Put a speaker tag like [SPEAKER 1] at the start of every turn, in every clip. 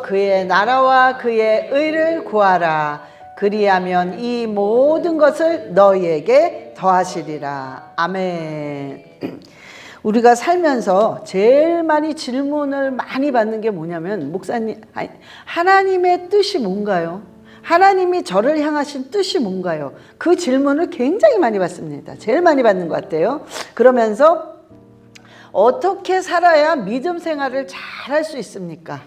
[SPEAKER 1] 그의 나라와 그의 의를 구하라. 그리하면 이 모든 것을 너희에게 더하시리라. 아멘. 우리가 살면서 제일 많이 질문을 많이 받는 게 뭐냐면, 목사님, 하나님의 뜻이 뭔가요? 하나님이 저를 향하신 뜻이 뭔가요? 그 질문을 굉장히 많이 받습니다. 제일 많이 받는 것 같아요. 그러면서 어떻게 살아야 믿음 생활을 잘 할 수 있습니까?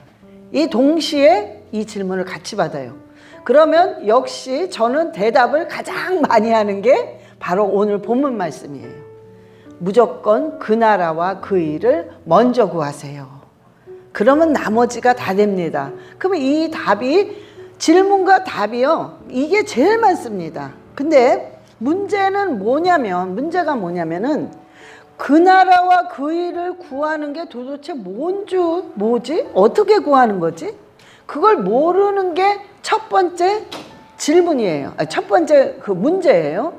[SPEAKER 1] 이 동시에 이 질문을 같이 받아요. 그러면 역시 저는 대답을 가장 많이 하는 게 바로 오늘 본문 말씀이에요. 무조건 그 나라와 그 일을 먼저 구하세요. 그러면 나머지가 다 됩니다. 그러면 이 답이, 질문과 답이요, 이게 제일 많습니다. 근데 문제가 뭐냐면은 그 나라와 그 일을 구하는 게 도대체 뭐지? 어떻게 구하는 거지? 그걸 모르는 게 첫 번째 질문이에요. 첫 번째 그 문제예요.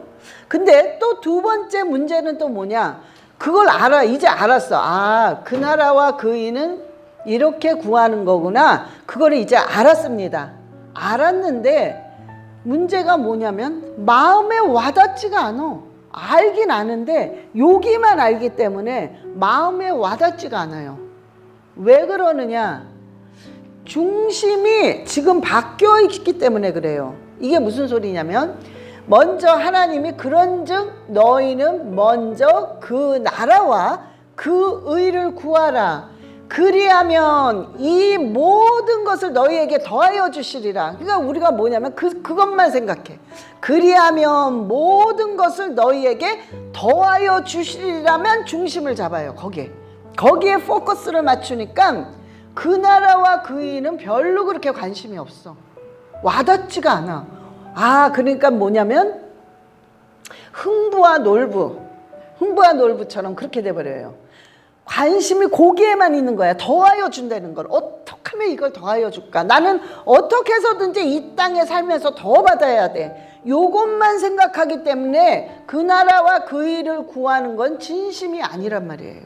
[SPEAKER 1] 근데 또 두 번째 문제는 또 뭐냐? 그걸 이제 알았어. 그 나라와 그 일은 이렇게 구하는 거구나. 그걸 이제 알았습니다. 알았는데 문제가 뭐냐면 마음에 와닿지가 않아. 알긴 아는데 여기만 알기 때문에 마음에 와닿지가 않아요. 왜 그러느냐? 중심이 지금 바뀌어 있기 때문에 그래요. 이게 무슨 소리냐면, 먼저 하나님이 그런즉 너희는 먼저 그 나라와 그 의를 구하라. 그리하면 이 모든 것을 너희에게 더하여 주시리라. 그러니까 우리가 뭐냐면 그것만 생각해. 그리하면 모든 것을 너희에게 더하여 주시리라면 중심을 잡아요. 거기에 포커스를 맞추니까 그 나라와 그 일은 별로 그렇게 관심이 없어. 와닿지가 않아. 그러니까 뭐냐면 흥부와 놀부처럼 그렇게 돼버려요. 관심이 거기에만 있는 거야. 더하여 준다는 걸. 어떻게 하면 이걸 더하여 줄까? 나는 어떻게 해서든지 이 땅에 살면서 더 받아야 돼. 요것만 생각하기 때문에 그 나라와 그 일을 구하는 건 진심이 아니란 말이에요.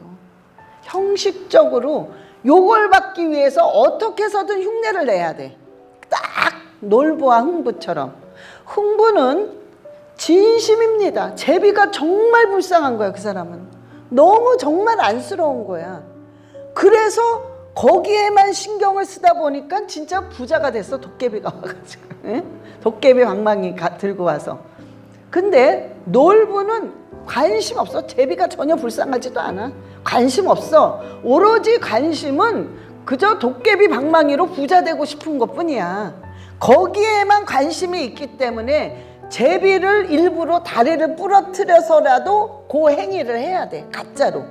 [SPEAKER 1] 형식적으로 요걸 받기 위해서 어떻게 해서든 흉내를 내야 돼. 딱 놀부와 흥부처럼. 흥부는 진심입니다. 제비가 정말 불쌍한 거야. 그 사람은 너무 정말 안쓰러운 거야. 그래서 거기에만 신경을 쓰다 보니까 진짜 부자가 됐어. 도깨비가 와가지고. 도깨비 방망이 들고 와서. 근데 놀부는 관심 없어. 제비가 전혀 불쌍하지도 않아. 관심 없어. 오로지 관심은 그저 도깨비 방망이로 부자 되고 싶은 것뿐이야. 거기에만 관심이 있기 때문에 제비를 일부러 다리를 부러뜨려서라도 그 행위를 해야 돼. 가짜로.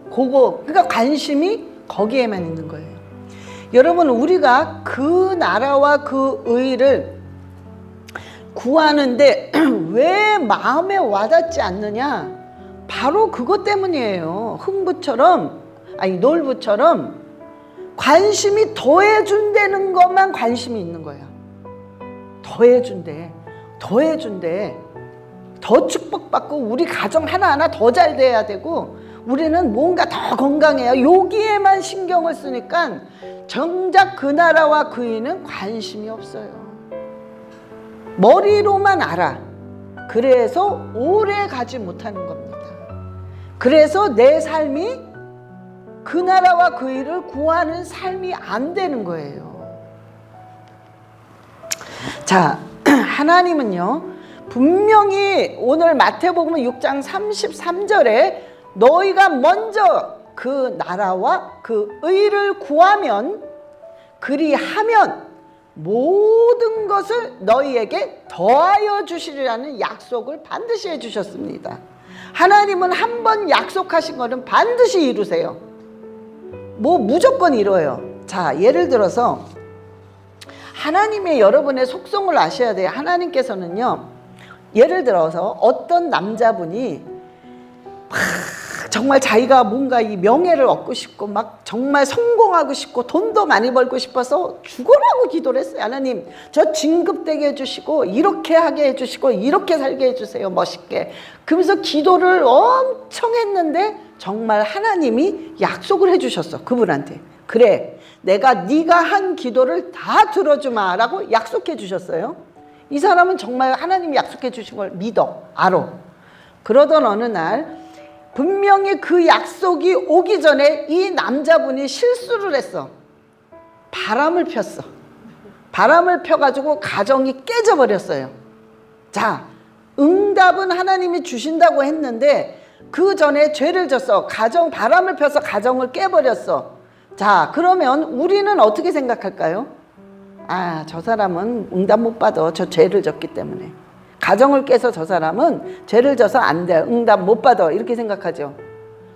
[SPEAKER 1] 그러니까 관심이 거기에만 있는 거예요. 여러분, 우리가 그 나라와 그 의를 구하는데 왜 마음에 와닿지 않느냐? 바로 그것 때문이에요. 놀부처럼 관심이 더해준다는 것만 관심이 있는 거야. 더해준대. 더 축복받고 우리 가정 하나하나 더 잘 돼야 되고 우리는 뭔가 더 건강해야, 여기에만 신경을 쓰니까 정작 그 나라와 그 일은 관심이 없어요. 머리로만 알아. 그래서 오래 가지 못하는 겁니다. 그래서 내 삶이 그 나라와 그 일을 구하는 삶이 안 되는 거예요. 자, 하나님은요, 분명히 오늘 마태복음 6장 33절에 너희가 먼저 그 나라와 그 의를 구하면, 그리하면 모든 것을 너희에게 더하여 주시리라는 약속을 반드시 해주셨습니다. 하나님은 한 번 약속하신 거는 반드시 이루세요. 무조건 이뤄요. 자, 예를 들어서 하나님의 여러분의 속성을 아셔야 돼요. 하나님께서는요, 예를 들어서 어떤 남자분이 정말 자기가 뭔가 이 명예를 얻고 싶고 막 정말 성공하고 싶고 돈도 많이 벌고 싶어서 죽으라고 기도를 했어요. 하나님, 저 진급되게 해주시고 이렇게 하게 해주시고 이렇게 살게 해주세요. 멋있게. 그러면서 기도를 엄청 했는데 정말 하나님이 약속을 해주셨어. 그분한테. 그래, 내가 네가 한 기도를 다 들어주마 라고 약속해 주셨어요. 이 사람은 정말 하나님이 약속해 주신 걸 믿어, 알아. 그러던 어느 날 분명히 그 약속이 오기 전에 이 남자분이 실수를 했어. 바람을 폈어. 바람을 펴가지고 가정이 깨져버렸어요. 자, 응답은 하나님이 주신다고 했는데 그 전에 죄를 졌어. 바람을 펴서 가정을 깨버렸어. 자, 그러면 우리는 어떻게 생각할까요? 아, 저 사람은 응답 못 받아. 저 죄를 졌기 때문에. 가정을 깨서 저 사람은 죄를 져서 안 돼. 응답 못 받아. 이렇게 생각하죠.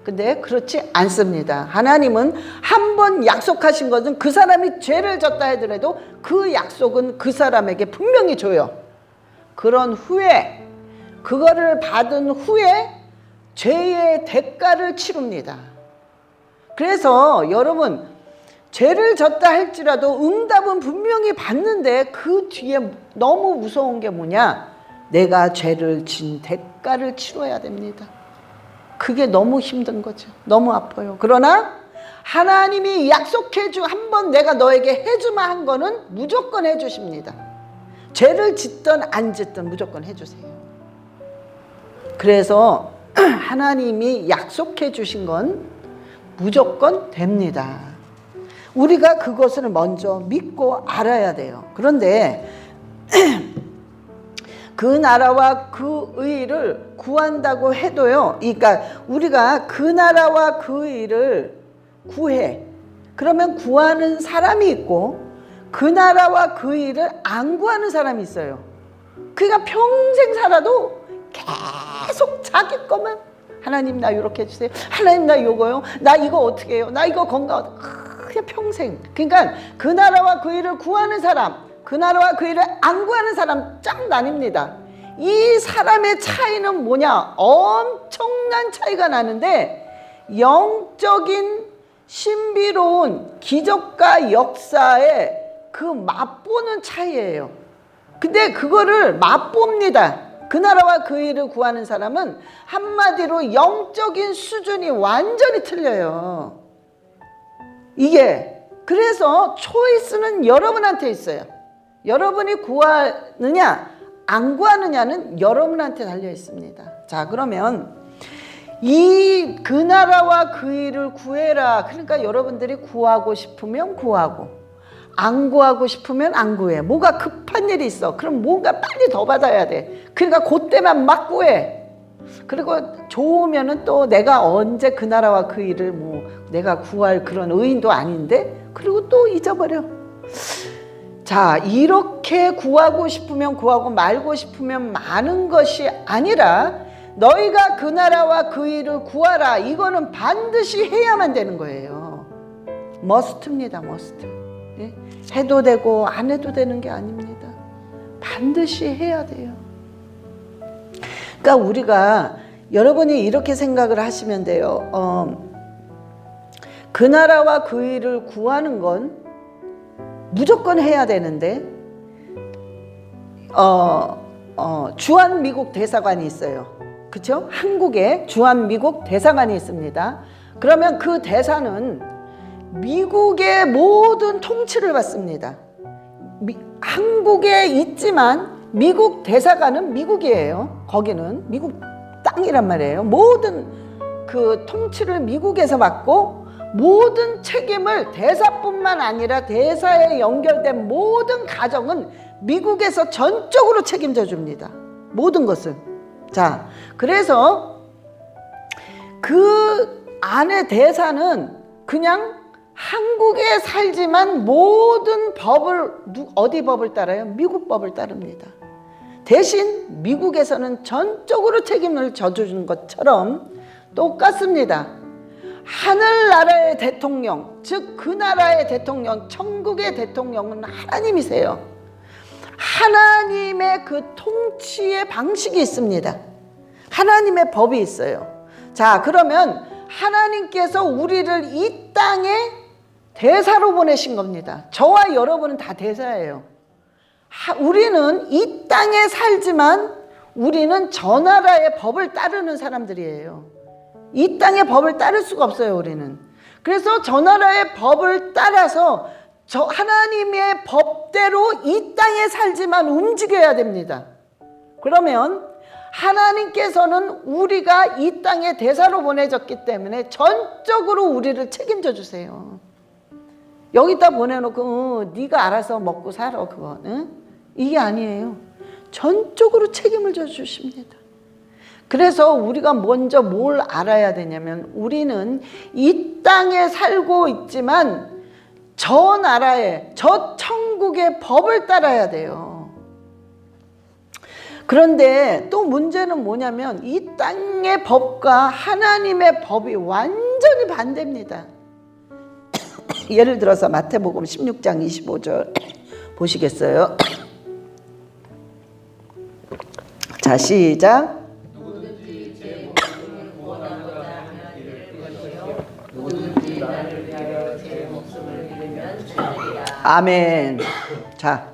[SPEAKER 1] 근데 그렇지 않습니다. 하나님은 한 번 약속하신 것은 그 사람이 죄를 졌다 하더라도 그 약속은 그 사람에게 분명히 줘요. 그런 후에, 그거를 받은 후에 죄의 대가를 치릅니다. 그래서 여러분, 죄를 졌다 할지라도 응답은 분명히 받는데 그 뒤에 너무 무서운 게 뭐냐? 내가 죄를 진 대가를 치러야 됩니다. 그게 너무 힘든 거죠. 너무 아파요. 그러나 하나님이 약속해주, 한번 내가 너에게 해주마 한 거는 무조건 해주십니다. 죄를 짓든 안 짓든 무조건 해주세요. 그래서 하나님이 약속해 주신 건 무조건 됩니다. 우리가 그것을 먼저 믿고 알아야 돼요. 그런데 그 나라와 그 의를 구한다고 해도요, 그러니까 우리가 그 나라와 그 의를 구해. 그러면 구하는 사람이 있고 그 나라와 그 의를 안 구하는 사람이 있어요. 그러니까 평생 살아도 계속 자기 것만, 하나님 나 이렇게 해주세요. 하나님 나 요거요. 나 이거 어떻게 해요. 나 이거 건강, 그냥 평생. 그러니까 그 나라와 그 의를 구하는 사람, 그 나라와 그 의를 안 구하는 사람 짱 나뉩니다. 이 사람의 차이는 뭐냐? 엄청난 차이가 나는데 영적인 신비로운 기적과 역사의 그 맛보는 차이예요. 근데 그거를 맛봅니다. 그 나라와 그 일을 구하는 사람은 한마디로 영적인 수준이 완전히 틀려요. 이게 그래서 초이스는 여러분한테 있어요. 여러분이 구하느냐 안 구하느냐는 여러분한테 달려 있습니다. 자, 그러면 그 나라와 그 일을 구해라. 그러니까 여러분들이 구하고 싶으면 구하고 안 구하고 싶으면 안 구해. 뭐가 급한 일이 있어. 그럼 뭔가 빨리 더 받아야 돼. 그러니까 그때만 막 구해. 그리고 좋으면은 또 내가 언제 그 나라와 그 일을 내가 구할 그런 의인도 아닌데, 그리고 또 잊어버려. 자, 이렇게 구하고 싶으면 구하고 말고 싶으면 마는 것이 아니라 너희가 그 나라와 그 일을 구하라. 이거는 반드시 해야만 되는 거예요. 머스트입니다. 머스트. 네? 해도 되고 안 해도 되는 게 아닙니다. 반드시 해야 돼요. 그러니까 우리가, 여러분이 이렇게 생각을 하시면 돼요. 그 나라와 그 일을 구하는 건 무조건 해야 되는데 주한미국 대사관이 있어요. 그렇죠? 한국에 주한미국 대사관이 있습니다. 그러면 그 대사는 미국의 모든 통치를 받습니다. 한국에 있지만 미국 대사관은 미국이에요. 거기는 미국 땅이란 말이에요. 모든 그 통치를 미국에서 받고 모든 책임을 대사뿐만 아니라 대사에 연결된 모든 가정은 미국에서 전적으로 책임져 줍니다. 모든 것을. 자, 그래서 그 안에 대사는 그냥 한국에 살지만 모든 법을, 어디 법을 따라요? 미국 법을 따릅니다. 대신 미국에서는 전적으로 책임을 져주는 것처럼 똑같습니다. 하늘나라의 대통령, 즉 그 나라의 대통령, 천국의 대통령은 하나님이세요. 하나님의 그 통치의 방식이 있습니다. 하나님의 법이 있어요. 자, 그러면 하나님께서 우리를 이 땅에 대사로 보내신 겁니다. 저와 여러분은 다 대사예요. 우리는 이 땅에 살지만 우리는 저 나라의 법을 따르는 사람들이에요. 이 땅의 법을 따를 수가 없어요, 우리는. 그래서 저 나라의 법을 따라서 저 하나님의 법대로 이 땅에 살지만 움직여야 됩니다. 그러면 하나님께서는 우리가 이 땅에 대사로 보내졌기 때문에 전적으로 우리를 책임져 주세요. 여기다 보내놓고 네가 알아서 먹고 살아 그거 이게 아니에요. 전적으로 책임을 져 주십니다. 그래서 우리가 먼저 뭘 알아야 되냐면 우리는 이 땅에 살고 있지만 저 나라의 저 천국의 법을 따라야 돼요. 그런데 또 문제는 뭐냐면 이 땅의 법과 하나님의 법이 완전히 반대입니다. 예를 들어서 마태복음 16장 25절 보시겠어요? 자, 시작. 누구든지 제 목숨을 구원하고자 하면 잃을 것이요 누구든지 나를 위하여 제 목숨을 잃으면 찾으리라. 아멘. 자,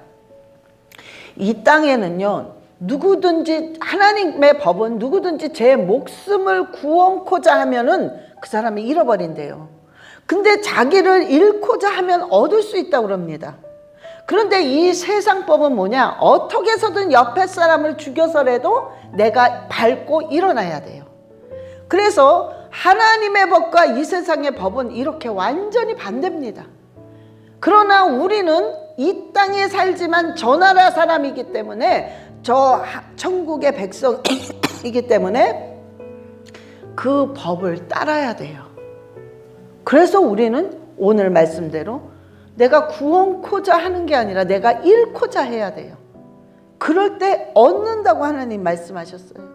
[SPEAKER 1] 이 땅에는요 누구든지 하나님의 법은 누구든지 제 목숨을 구원코자 하면은 그 사람이 잃어버린대요. 근데 자기를 잃고자 하면 얻을 수 있다고 그럽니다. 그런데 이 세상법은 뭐냐? 어떻게 해서든 옆에 사람을 죽여서라도 내가 밟고 일어나야 돼요. 그래서 하나님의 법과 이 세상의 법은 이렇게 완전히 반대입니다. 그러나 우리는 이 땅에 살지만 저 나라 사람이기 때문에 저 천국의 백성이기 때문에 그 법을 따라야 돼요. 그래서 우리는 오늘 말씀대로 내가 구원코자 하는 게 아니라 내가 잃고자 해야 돼요. 그럴 때 얻는다고 하나님 말씀하셨어요.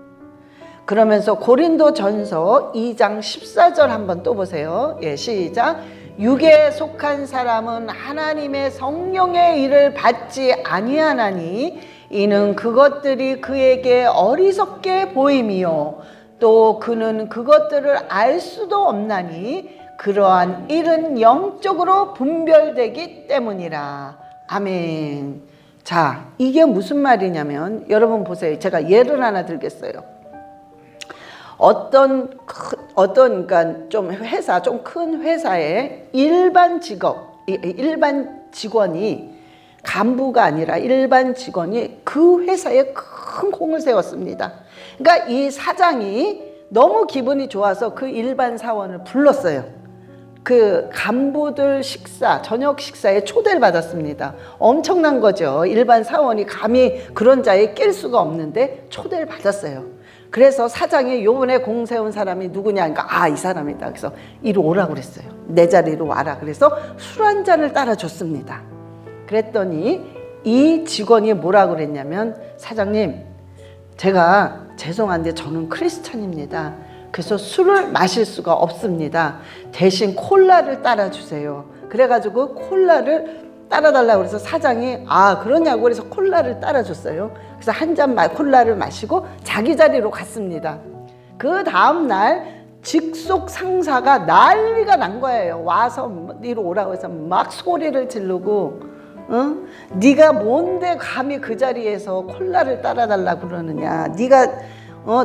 [SPEAKER 1] 그러면서 고린도전서 2장 14절 한번 또 보세요. 예, 시작. 육에 속한 사람은 하나님의 성령의 일을 받지 아니하나니 이는 그것들이 그에게 어리석게 보임이요 또 그는 그것들을 알 수도 없나니 그러한 일은 영적으로 분별되기 때문이라. 아멘. 자, 이게 무슨 말이냐면 여러분 보세요. 제가 예를 하나 들겠어요. 어떤 그러니까 좀 회사, 좀 큰 회사의 일반 직원이 간부가 아니라 일반 직원이 그 회사에 큰 공을 세웠습니다. 그러니까 이 사장이 너무 기분이 좋아서 그 일반 사원을 불렀어요. 그 간부들 식사, 저녁 식사에 초대를 받았습니다. 엄청난 거죠. 일반 사원이 감히 그런 자리에 낄 수가 없는데 초대를 받았어요. 그래서 사장이 요번에 공 세운 사람이 누구냐 그러니까 이 사람이다. 그래서 이리 오라고 그랬어요. 내 자리로 와라. 그래서 술 한 잔을 따라줬습니다. 그랬더니 이 직원이 뭐라고 그랬냐면 사장님, 제가 죄송한데 저는 크리스찬입니다. 그래서 술을 마실 수가 없습니다. 대신 콜라를 따라주세요. 그래가지고 콜라를 따라달라고 그래서 사장이 그러냐고 그래서 콜라를 따라줬어요. 그래서 한 잔 콜라를 마시고 자기 자리로 갔습니다. 그 다음날 직속 상사가 난리가 난 거예요. 와서 이리 오라고 해서 막 소리를 지르고 네가 뭔데 감히 그 자리에서 콜라를 따라달라고 그러느냐. 네가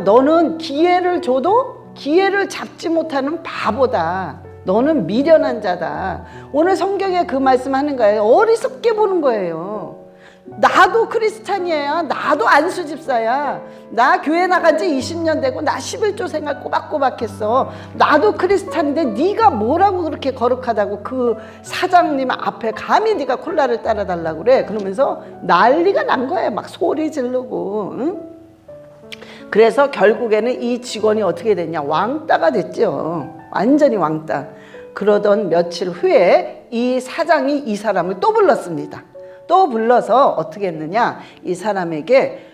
[SPEAKER 1] 너는 기회를 줘도 기회를 잡지 못하는 바보다. 너는 미련한 자다. 오늘 성경에 그 말씀하는 거예요. 어리석게 보는 거예요. 나도 크리스찬이야. 나도 안수집사야. 나 교회 나간 지 20년 되고 나 11조 생활 꼬박꼬박 했어. 나도 크리스찬인데 네가 뭐라고 그렇게 거룩하다고 그 사장님 앞에 감히 네가 콜라를 따라달라고 그래. 그러면서 난리가 난 거예요. 막 소리 지르고. 응? 그래서 결국에는 이 직원이 어떻게 됐냐. 왕따가 됐죠. 완전히 왕따. 그러던 며칠 후에 이 사장이 이 사람을 또 불렀습니다. 또 불러서 어떻게 했느냐. 이 사람에게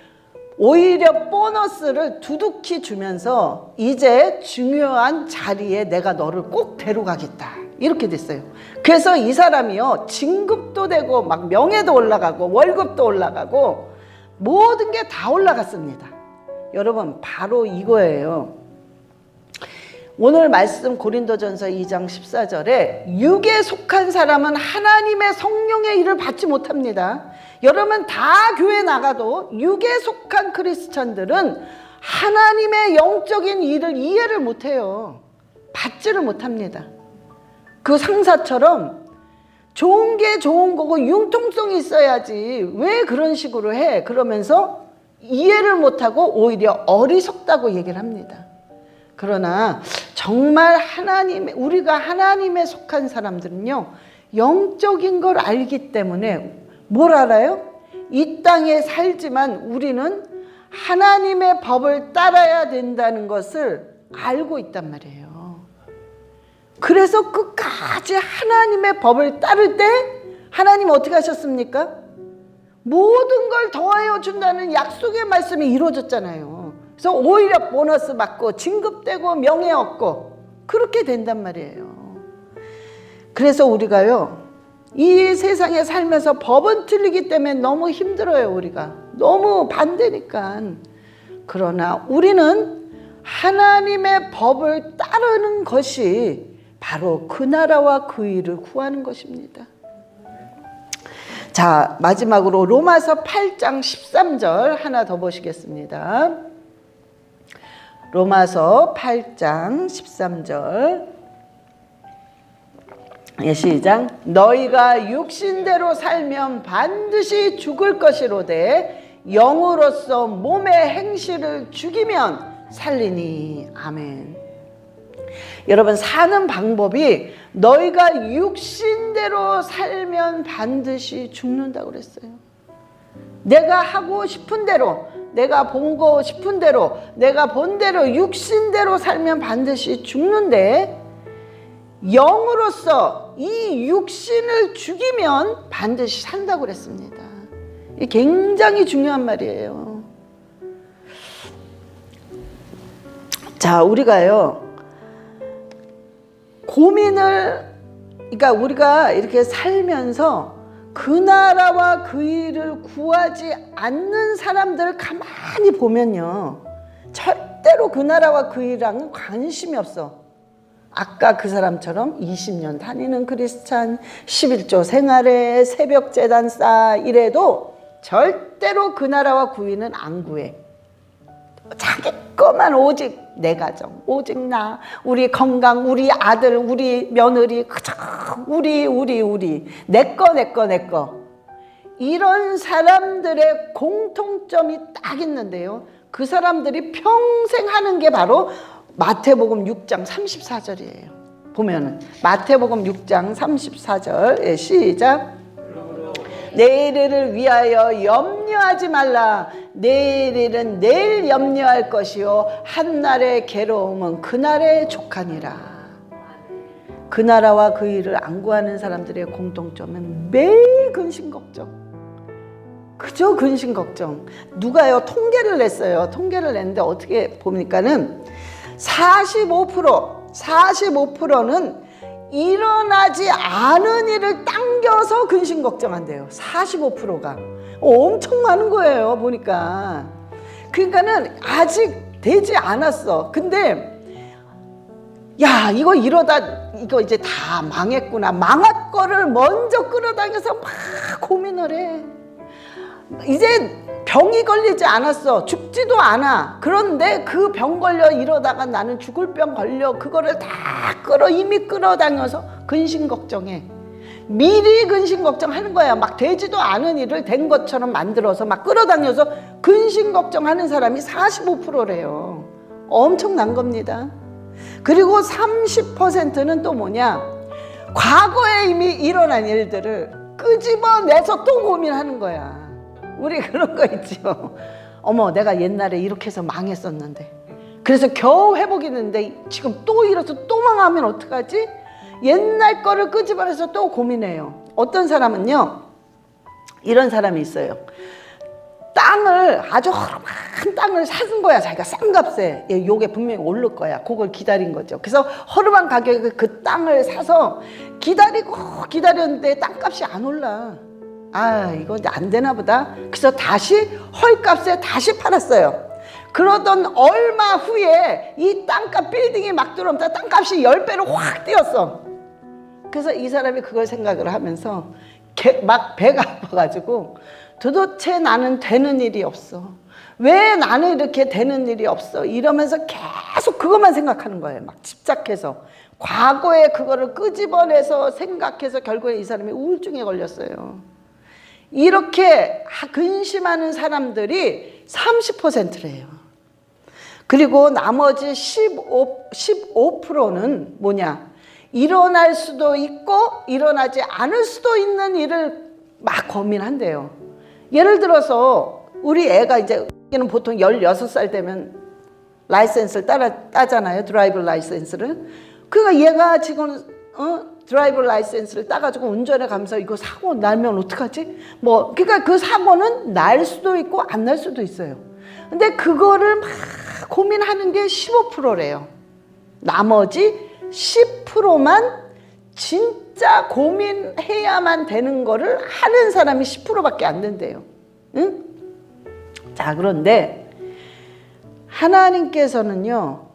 [SPEAKER 1] 오히려 보너스를 두둑히 주면서 이제 중요한 자리에 내가 너를 꼭 데려가겠다. 이렇게 됐어요. 그래서 이 사람이요. 진급도 되고 막 명예도 올라가고 월급도 올라가고 모든 게 다 올라갔습니다. 여러분 바로 이거예요. 오늘 말씀 고린도전서 2장 14절에 육에 속한 사람은 하나님의 성령의 일을 받지 못합니다. 여러분 다 교회 나가도 육에 속한 크리스천들은 하나님의 영적인 일을 이해를 못해요. 받지를 못합니다. 그 상사처럼 좋은 게 좋은 거고 융통성이 있어야지 왜 그런 식으로 해? 그러면서 이해를 못하고 오히려 어리석다고 얘기를 합니다. 그러나 정말 우리가 하나님에 속한 사람들은요, 영적인 걸 알기 때문에 뭘 알아요? 이 땅에 살지만 우리는 하나님의 법을 따라야 된다는 것을 알고 있단 말이에요. 그래서 끝까지 하나님의 법을 따를 때 하나님 어떻게 하셨습니까? 모든 걸 더하여 준다는 약속의 말씀이 이루어졌잖아요. 그래서 오히려 보너스 받고 진급되고 명예 얻고 그렇게 된단 말이에요. 그래서 우리가요, 이 세상에 살면서 법은 틀리기 때문에 너무 힘들어요. 우리가 너무 반대니까. 그러나 우리는 하나님의 법을 따르는 것이 바로 그 나라와 그 일을 구하는 것입니다. 자, 마지막으로 로마서 8장 13절 하나 더 보시겠습니다. 로마서 8장 13절. 예, 시작. 너희가 육신대로 살면 반드시 죽을 것이로되 영으로서 몸의 행실을 죽이면 살리니. 아멘. 여러분, 사는 방법이 너희가 육신대로 살면 반드시 죽는다고 그랬어요. 내가 하고 싶은 대로, 내가 보고 싶은 대로, 내가 본 대로 육신대로 살면 반드시 죽는데, 영으로서 이 육신을 죽이면 반드시 산다고 그랬습니다. 이게 굉장히 중요한 말이에요. 자, 우리가요, 그러니까 우리가 이렇게 살면서 그 나라와 그 일을 구하지 않는 사람들을 가만히 보면요, 절대로 그 나라와 그 일랑은 관심이 없어. 아까 그 사람처럼 20년 다니는 크리스찬, 11조 생활에 새벽 제단 쌓아 이래도 절대로 그 나라와 그 일은 안 구해. 자기 것만 오직 내 가정, 오직 나, 우리 건강, 우리 아들, 우리 며느리, 그저 우리 내 거. 이런 사람들의 공통점이 딱 있는데요, 그 사람들이 평생 하는 게 바로 마태복음 6장 34절이에요. 보면은 마태복음 6장 34절, 시작. 내일을 위하여 염려하지 말라. 내일은 내일 염려할 것이요 한날의 괴로움은 그날의 족하니라. 그 나라와 그 일을 안 구하는 사람들의 공통점은 매일 근심 걱정. 그저 근심 걱정. 누가요 통계를 냈어요. 통계를 냈는데 어떻게 봅니까는 45%는 일어나지 않은 일을 당겨서 근심 걱정한대요. 45%가 엄청 많은 거예요. 보니까. 그러니까는 아직 되지 않았어. 근데 야, 이거 이러다 이거 이제 다 망했구나. 망할 거를 먼저 끌어당겨서 막 고민을 해. 이제 병이 걸리지 않았어. 죽지도 않아. 그런데 그 병 걸려 이러다가 나는 죽을 병 걸려. 그거를 다 이미 끌어당겨서 근심 걱정해. 미리 근심 걱정하는 거야. 막 되지도 않은 일을 된 것처럼 만들어서 막 끌어당겨서 근심 걱정하는 사람이 45%래요. 엄청난 겁니다. 그리고 30%는 또 뭐냐? 과거에 이미 일어난 일들을 끄집어내서 또 고민하는 거야. 우리 그런 거 있죠. 어머, 내가 옛날에 이렇게 해서 망했었는데, 그래서 겨우 회복했는데 지금 또 이래서 또 망하면 어떡하지? 옛날 거를 끄집어내서 또 고민해요. 어떤 사람은요, 이런 사람이 있어요. 땅을, 아주 허름한 땅을 사는 거야. 자기가 싼 값에. 요게 분명히 오를 거야. 그걸 기다린 거죠. 그래서 허름한 가격에 그 땅을 사서 기다렸는데 땅값이 안 올라. 아, 이거 안 되나 보다. 그래서 다시 헐값에 다시 팔았어요. 그러던 얼마 후에 이 땅값 빌딩이 막 들어오면서 땅값이 10배로 확 뛰었어. 그래서 이 사람이 그걸 생각을 하면서 막 배가 아파가지고 도대체 나는 되는 일이 없어. 왜 나는 이렇게 되는 일이 없어? 이러면서 계속 그것만 생각하는 거예요. 막 집착해서. 과거에 그거를 끄집어내서 생각해서 결국에 이 사람이 우울증에 걸렸어요. 이렇게 근심하는 사람들이 30%래요. 그리고 나머지 15%는 뭐냐? 일어날 수도 있고 일어나지 않을 수도 있는 일을 막 고민한대요. 예를 들어서 우리 애가 이제 보통 16살 되면 라이센스를 따잖아요. 드라이브 라이센스를. 그러니까 얘가 지금 드라이브 라이센스를 따가지고 운전해 가면서 이거 사고 나면 어떡하지? 그러니까 그 사고는 날 수도 있고 안 날 수도 있어요. 근데 그거를 막 고민하는 게 15%래요. 나머지 10%만 진짜 고민해야만 되는 거를 하는 사람이 10%밖에 안 된대요. 응? 자, 그런데 하나님께서는요,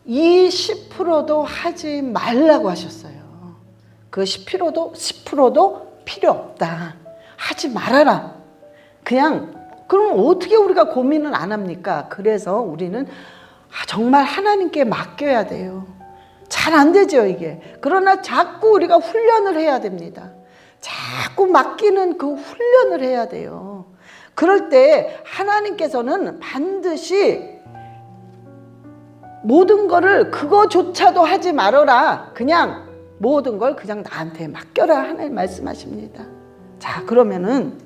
[SPEAKER 1] 이 10%도 하지 말라고 하셨어요. 그 10%도 필요 없다. 하지 말아라. 그럼 어떻게 우리가 고민을 안 합니까? 그래서 우리는 정말 하나님께 맡겨야 돼요. 잘 안 되죠, 이게. 그러나 자꾸 우리가 훈련을 해야 됩니다. 자꾸 맡기는 그 훈련을 해야 돼요. 그럴 때 하나님께서는 반드시 모든 거를 그거조차도 하지 말아라. 그냥 모든 걸 그냥 나한테 맡겨라. 하나님 말씀하십니다. 자, 그러면은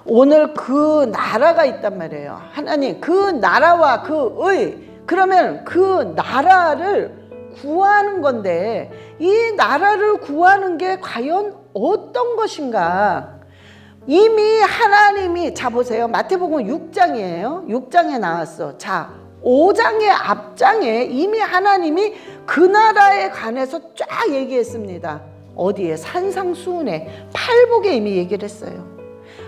[SPEAKER 1] 오늘 그 나라가 있단 말이에요. 하나님, 그 나라와 그 그러면 그 나라를 구하는 건데 이 나라를 구하는 게 과연 어떤 것인가? 이미 하나님이, 자 보세요. 마태복음 6장이에요. 6장에 나왔어. 자, 5장의 앞장에 이미 하나님이 그 나라에 관해서 쫙 얘기했습니다. 어디에? 산상수훈에 팔복에 이미 얘기를 했어요.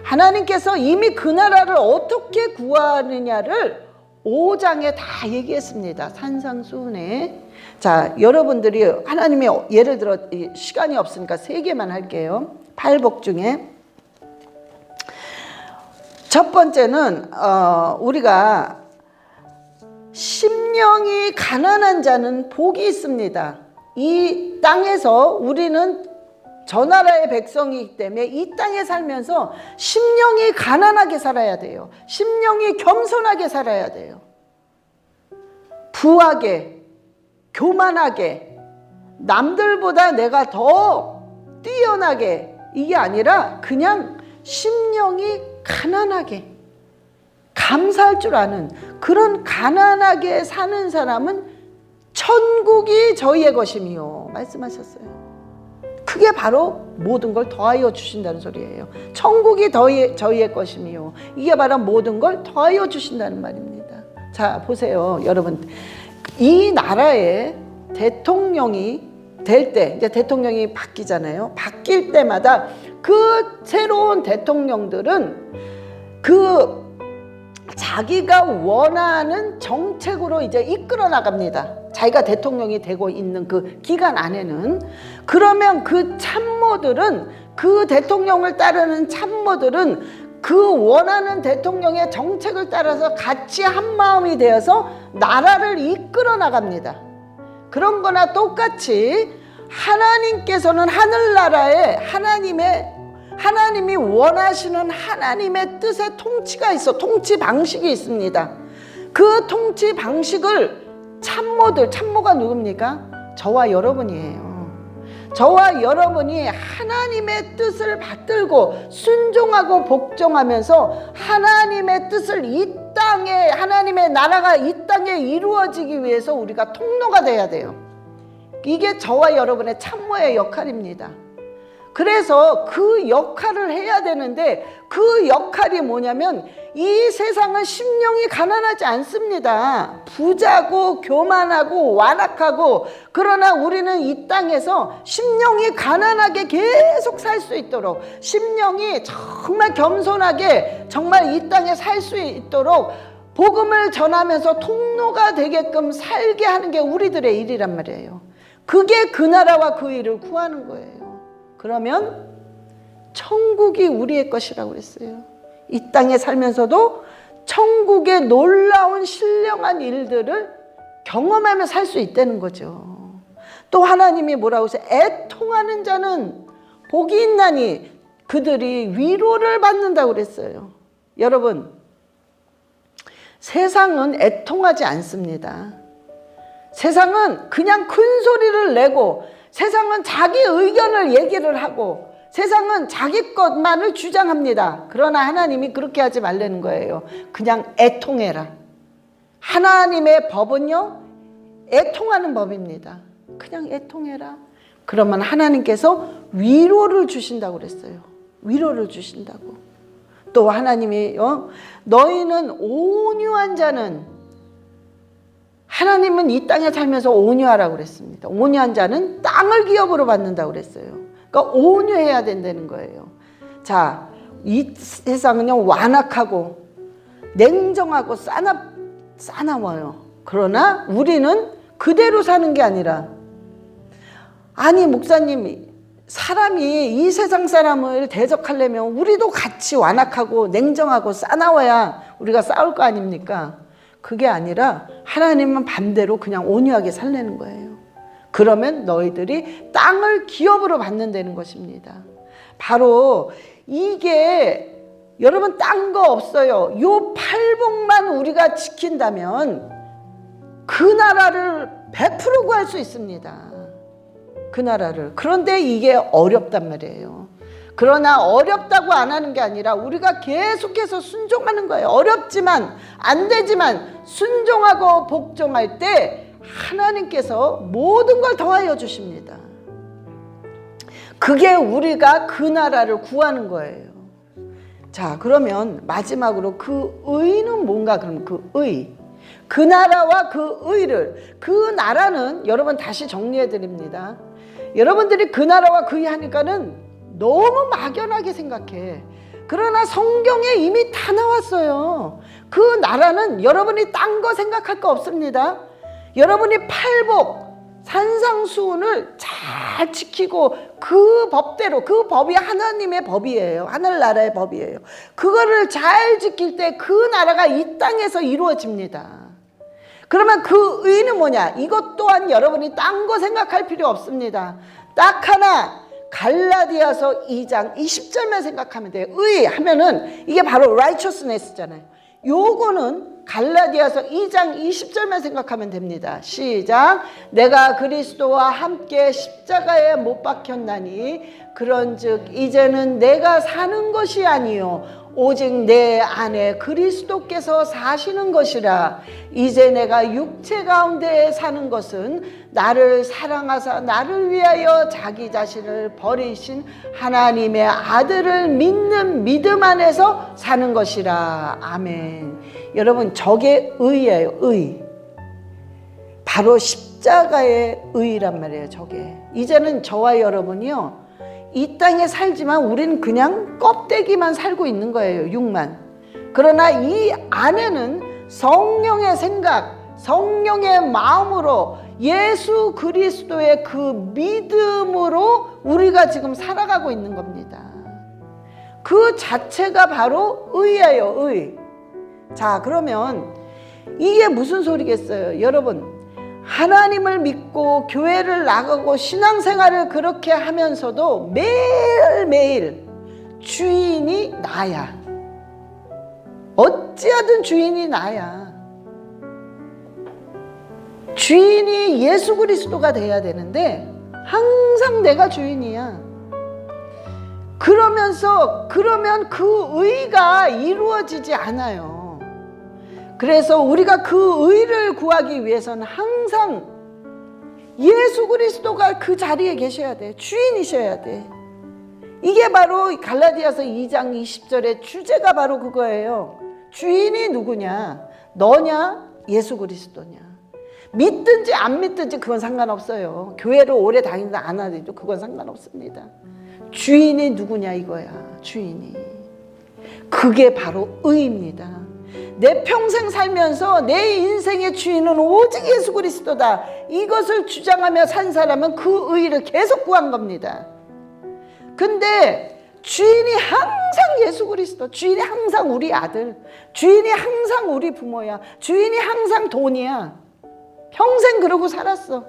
[SPEAKER 1] 하나님께서 이미 그 나라를 어떻게 구하느냐를 5장에 다 얘기했습니다. 산상수훈에. 자, 여러분들이 하나님이 예를 들어 시간이 없으니까 3개만 할게요. 팔복 중에 첫 번째는 우리가 심령이 가난한 자는 복이 있습니다. 이 땅에서 우리는 저 나라의 백성이기 때문에 이 땅에 살면서 심령이 가난하게 살아야 돼요. 심령이 겸손하게 살아야 돼요. 부하게, 교만하게, 남들보다 내가 더 뛰어나게, 이게 아니라 그냥 심령이 가난하게, 감사할 줄 아는 그런 가난하게 사는 사람은 천국이 저희의 것이며 말씀하셨어요. 그게 바로 모든 걸 더하여 주신다는 소리예요. 천국이 저희의 것이며 이게 바로 모든 걸 더하여 주신다는 말입니다. 자, 보세요. 여러분, 이 나라의 대통령이 될 때, 이제 대통령이 바뀌잖아요. 바뀔 때마다 그 새로운 대통령들은 그 자기가 원하는 정책으로 이제 이끌어 나갑니다. 자기가 대통령이 되고 있는 그 기간 안에는. 그러면 그 참모들은, 그 대통령을 따르는 참모들은 그 원하는 대통령의 정책을 따라서 같이 한마음이 되어서 나라를 이끌어 나갑니다. 그런 거나 똑같이 하나님께서는 하늘나라에 하나님이 원하시는 하나님의 뜻의 통치가 있어. 통치 방식이 있습니다. 그 통치 방식을 참모가 누굽니까? 저와 여러분이에요. 저와 여러분이 하나님의 뜻을 받들고 순종하고 복종하면서 하나님의 뜻을 이 땅에, 하나님의 나라가 이 땅에 이루어지기 위해서 우리가 통로가 돼야 돼요. 이게 저와 여러분의 참모의 역할입니다. 그래서 그 역할을 해야 되는데 그 역할이 뭐냐면 이 세상은 심령이 가난하지 않습니다. 부자고 교만하고 완악하고, 그러나 우리는 이 땅에서 심령이 가난하게 계속 살 수 있도록, 심령이 정말 겸손하게 정말 이 땅에 살 수 있도록 복음을 전하면서 통로가 되게끔 살게 하는 게 우리들의 일이란 말이에요. 그게 그 나라와 그 일을 구하는 거예요. 그러면 천국이 우리의 것이라고 그랬어요. 이 땅에 살면서도 천국의 놀라운 신령한 일들을 경험하며 살 수 있다는 거죠. 또 하나님이 뭐라고 하세요? 애통하는 자는 복이 있나니 그들이 위로를 받는다고 그랬어요. 여러분, 세상은 애통하지 않습니다. 세상은 그냥 큰 소리를 내고, 세상은 자기 의견을 얘기를 하고, 세상은 자기 것만을 주장합니다. 그러나 하나님이 그렇게 하지 말라는 거예요. 그냥 애통해라. 하나님의 법은요, 애통하는 법입니다. 그냥 애통해라. 그러면 하나님께서 위로를 주신다고 그랬어요. 위로를 주신다고. 또 하나님이 너희는 온유한 자는, 하나님은 이 땅에 살면서 온유하라고 그랬습니다. 온유한 자는 땅을 기업으로 받는다고 그랬어요. 그러니까 온유해야 된다는 거예요. 자, 이 세상은요, 완악하고 냉정하고 싸나워요. 그러나 우리는 그대로 사는 게 아니라, 아니 목사님, 사람이 이 세상 사람을 대적하려면 우리도 같이 완악하고 냉정하고 싸나워야 우리가 싸울 거 아닙니까? 그게 아니라 하나님은 반대로 그냥 온유하게 살라는 거예요. 그러면 너희들이 땅을 기업으로 받는다는 것입니다. 바로 이게, 여러분, 딴 거 없어요. 요 팔복만 우리가 지킨다면 그 나라를 100% 구할 수 있습니다. 그 나라를. 그런데 이게 어렵단 말이에요. 그러나 어렵다고 안 하는 게 아니라 우리가 계속해서 순종하는 거예요. 어렵지만, 안 되지만 순종하고 복종할 때 하나님께서 모든 걸 더하여 주십니다. 그게 우리가 그 나라를 구하는 거예요. 자, 그러면 마지막으로 그 의는 뭔가? 그러면 그 의, 그 나라와 그 의를, 그 나라는, 여러분 다시 정리해 드립니다. 여러분들이 그 나라와 그 의 하니까는 너무 막연하게 생각해. 그러나 성경에 이미 다 나왔어요. 그 나라는 여러분이 딴 거 생각할 거 없습니다. 여러분이 팔복, 산상수훈을 잘 지키고 그 법대로, 그 법이 하나님의 법이에요. 하늘나라의 법이에요. 그거를 잘 지킬 때 그 나라가 이 땅에서 이루어집니다. 그러면 그 의는 뭐냐? 이것 또한 여러분이 딴 거 생각할 필요 없습니다. 딱 하나, 갈라디아서 2장 20절만 생각하면 돼요. 의 하면은 이게 바로 righteousness잖아요. 요거는 갈라디아서 2장 20절만 생각하면 됩니다. 시작. 내가 그리스도와 함께 십자가에 못 박혔나니 그런즉 이제는 내가 사는 것이 아니요 오직 내 안에 그리스도께서 사시는 것이라. 이제 내가 육체 가운데 사는 것은 나를 사랑하사 나를 위하여 자기 자신을 버리신 하나님의 아들을 믿는 믿음 안에서 사는 것이라. 아멘. 여러분, 저게 의예요. 의. 바로 십자가의 의란 말이에요. 저게. 이제는 저와 여러분이요, 이 땅에 살지만 우리는 그냥 껍데기만 살고 있는 거예요. 육만. 그러나 이 안에는 성령의 생각, 성령의 마음으로 예수 그리스도의 그 믿음으로 우리가 지금 살아가고 있는 겁니다. 그 자체가 바로 의예요. 의. 자, 그러면 이게 무슨 소리겠어요? 여러분, 하나님을 믿고 교회를 나가고 신앙생활을 그렇게 하면서도 매일매일 주인이 나야. 어찌하든 주인이 나야. 주인이 예수 그리스도가 돼야 되는데 항상 내가 주인이야. 그러면 그 의가 이루어지지 않아요. 그래서 우리가 그 의를 구하기 위해서는 항상 예수 그리스도가 그 자리에 계셔야 돼. 주인이셔야 돼. 이게 바로 갈라디아서 2장 20절의 주제가 바로 그거예요. 주인이 누구냐? 너냐? 예수 그리스도냐? 믿든지 안 믿든지 그건 상관없어요. 교회를 오래 다닌다 안 하든지 그건 상관없습니다. 주인이 누구냐 이거야. 주인이. 그게 바로 의입니다. 내 평생 살면서 내 인생의 주인은 오직 예수 그리스도다. 이것을 주장하며 산 사람은 그 의를 계속 구한 겁니다. 근데 주인이 항상 예수 그리스도, 주인이 항상 우리 아들, 주인이 항상 우리 부모야, 주인이 항상 돈이야. 평생 그러고 살았어.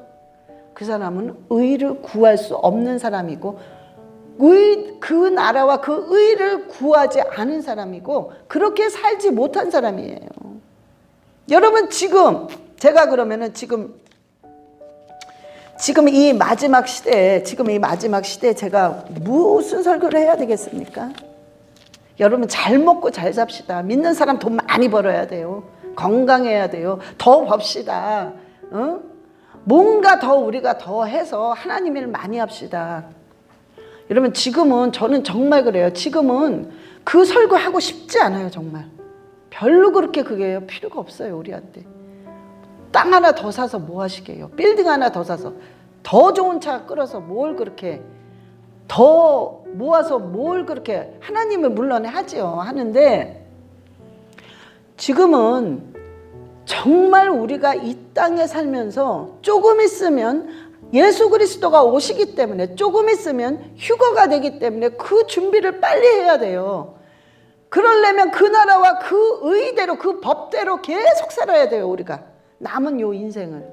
[SPEAKER 1] 그 사람은 의를 구할 수 없는 사람이고, 그 나라와 그 의를 구하지 않은 사람이고, 그렇게 살지 못한 사람이에요. 여러분, 지금 제가 그러면은 지금 이 마지막 시대에 제가 무슨 설교를 해야 되겠습니까? 여러분, 잘 먹고 잘 삽시다. 믿는 사람 돈 많이 벌어야 돼요. 건강해야 돼요. 더 법시다. 뭔가 더 우리가 더 해서 하나님 일 많이 합시다. 여러분, 지금은 저는 정말 그래요. 지금은 그 설교하고 싶지 않아요. 정말 별로 그렇게 그게 필요가 없어요. 우리한테 땅 하나 더 사서 뭐 하시게요? 빌딩 하나 더 사서 더 좋은 차 끌어서 뭘 그렇게 더 모아서 뭘 그렇게, 하나님은 물론 하지요. 하는데 지금은 정말 우리가 이 땅에 살면서 조금 있으면 예수 그리스도가 오시기 때문에, 조금 있으면 휴거가 되기 때문에 그 준비를 빨리 해야 돼요. 그러려면 그 나라와 그 의대로, 그 법대로 계속 살아야 돼요. 우리가 남은 요 인생을.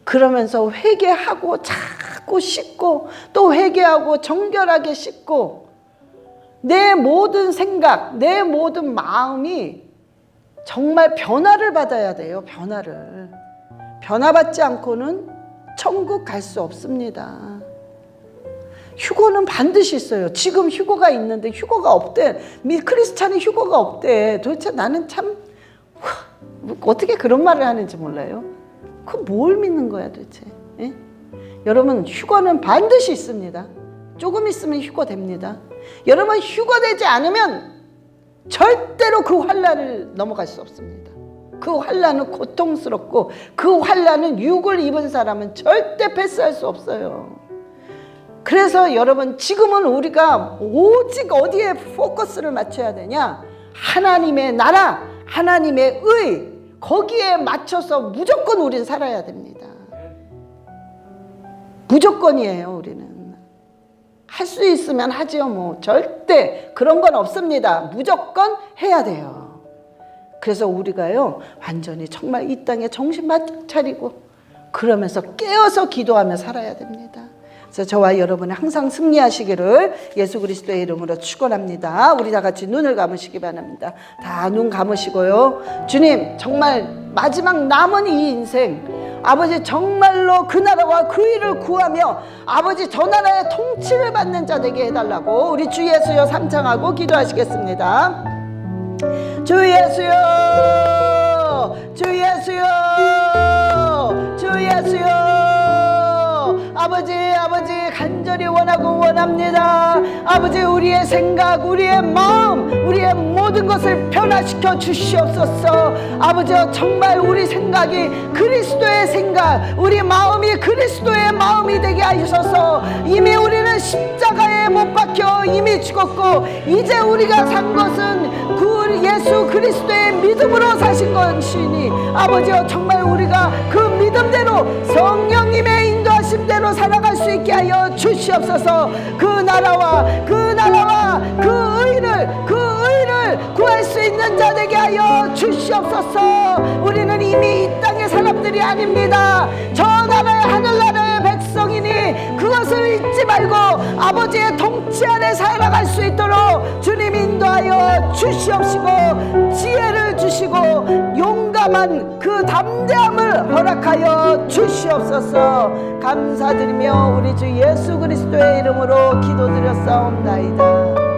[SPEAKER 1] 그러면서 회개하고 자꾸 씻고, 또 회개하고 정결하게 씻고, 내 모든 생각, 내 모든 마음이 정말 변화를 받아야 돼요. 변화받지 않고는 천국 갈 수 없습니다. 휴거는 반드시 있어요. 지금 휴거가 있는데 휴거가 없대. 크리스찬이 휴거가 없대. 도대체 나는 참 어떻게 그런 말을 하는지 몰라요. 그 뭘 믿는 거야 도대체? 예? 여러분, 휴거는 반드시 있습니다. 조금 있으면 휴거됩니다. 여러분, 휴거되지 않으면 절대로 그 환난을 넘어갈 수 없습니다. 그 환난은 고통스럽고, 그 환난은 육을 입은 사람은 절대 패스할 수 없어요. 그래서 여러분, 지금은 우리가 오직 어디에 포커스를 맞춰야 되냐? 하나님의 나라, 하나님의 의, 거기에 맞춰서 무조건 우리는 살아야 됩니다. 무조건이에요. 우리는 할 수 있으면 하지요. 뭐 절대 그런 건 없습니다. 무조건 해야 돼요. 그래서 우리가요, 완전히 정말 이 땅에 정신 바짝 차리고 그러면서 깨어서 기도하며 살아야 됩니다. 그래서 저와 여러분이 항상 승리하시기를 예수 그리스도의 이름으로 축원합니다. 우리 다 같이 눈을 감으시기 바랍니다. 다 눈 감으시고요. 주님, 정말 마지막 남은 이 인생, 아버지 정말로 그 나라와 그 일을 구하며 아버지 저 나라의 통치를 받는 자 되게 해달라고 우리 주 예수여 삼창하고 기도하시겠습니다. 주 예수여, 주 예수여, 주 예수여. 아버지 간절히 원합니다. 아버지, 우리의 생각, 우리의 마음, 우리의 모든 것을 변화시켜 주시옵소서. 아버지, 정말 우리 생각이 그리스도의 생각, 우리 마음이 그리스도의 마음이 되게 하셔서, 이미 우리는 십자가에 못 박혀 이미 죽었고, 이제 우리가 산 것은 그 예수 그리스도의 믿음으로 사신 것이니, 아버지 정말 우리가 그 믿음대로 성령님의 인도하심대로 살아갈 수 있게 하여 주시옵소서. 그 나라와 그 의를 구할 수 있는 자 되게 하여 주시옵소서. 우리는 이미 이 땅의 사람들이 아닙니다. 저 나라의 하늘나라의 백성이니 그것을 잊지 말고 아버지의 통치 안에 살아갈 수 있도록 주님 인도하여 주시옵시고, 지혜를 주시고 용감한 그 담대함을 허락하여 주시옵소서. 감사드리며 우리 주 예수 그리스도의 이름으로 기도드렸사옵나이다.